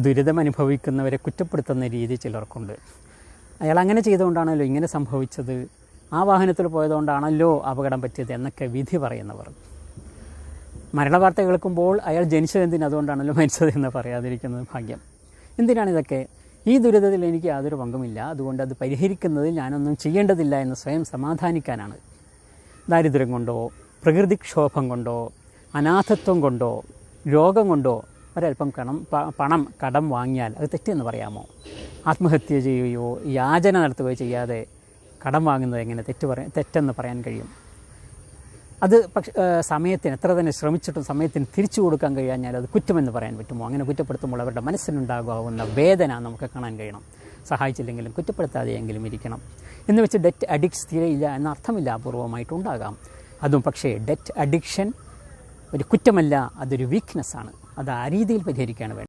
ദുരിതമനുഭവിക്കുന്നവരെ കുറ്റപ്പെടുത്തുന്ന രീതി ചിലർക്കുണ്ട്. അയാൾ അങ്ങനെ ചെയ്തുകൊണ്ടാണല്ലോ ഇങ്ങനെ സംഭവിച്ചത്, ആ വാഹനത്തിൽ പോയതുകൊണ്ടാണല്ലോ അപകടം പറ്റിയത് എന്നൊക്കെ വിധി പറയുന്നവർ. മരണവാർത്ത കേൾക്കുമ്പോൾ അയാൾ ജനിച്ചതെന്തിന്, അതുകൊണ്ടാണല്ലോ മരിച്ചത് എന്ന് പറയാതിരിക്കുന്നത് ഭാഗ്യം. എന്തിനാണിതൊക്കെ? ഈ ദുരിതത്തിൽ എനിക്ക് യാതൊരു പങ്കുമില്ല, അതുകൊണ്ട് അത് പരിഹരിക്കുന്നതിൽ ഞാനൊന്നും ചെയ്യേണ്ടതില്ല എന്ന് സ്വയം സമാധാനിക്കാനാണ്. ദാരിദ്ര്യം കൊണ്ടോ പ്രകൃതിക്ഷോഭം കൊണ്ടോ അനാഥത്വം കൊണ്ടോ രോഗം കൊണ്ടോ ഒരൽപ്പം പണം കടം വാങ്ങിയാൽ അത് തെറ്റെന്ന് പറയാമോ? ആത്മഹത്യ ചെയ്യുകയോ യാചന നടത്തുകയോ ചെയ്യാതെ കടം വാങ്ങുന്നത് എങ്ങനെ തെറ്റെന്ന് പറയാൻ കഴിയും? അത് സമയത്തിന് എത്ര തന്നെ ശ്രമിച്ചിട്ടും സമയത്തിന് തിരിച്ചു കൊടുക്കാൻ കഴിയാഞ്ഞാൽ അത് കുറ്റമെന്ന് പറയാൻ പറ്റുമോ? അങ്ങനെ കുറ്റപ്പെടുത്തുമ്പോൾ അവരുടെ മനസ്സിനുണ്ടാകാവുന്ന വേദന നമുക്ക് കാണാൻ കഴിയണം. സഹായിച്ചില്ലെങ്കിലും കുറ്റപ്പെടുത്താതെയെങ്കിലും ഇരിക്കണം എന്ന് വെച്ച് ഡെറ്റ് അഡിക്ട്സ് തീരെയില്ല എന്ന അർത്ഥമില്ല, അപൂർവമായിട്ടുണ്ടാകാം. അതും പക്ഷേ ഡെറ്റ് അഡിക്ഷൻ ഒരു കുറ്റമല്ല, അതൊരു വീക്ക്നെസ്സാണ്. അത് ആ രീതിയിൽ പരിഹരിക്കുകയാണ് വേണ്ടത്.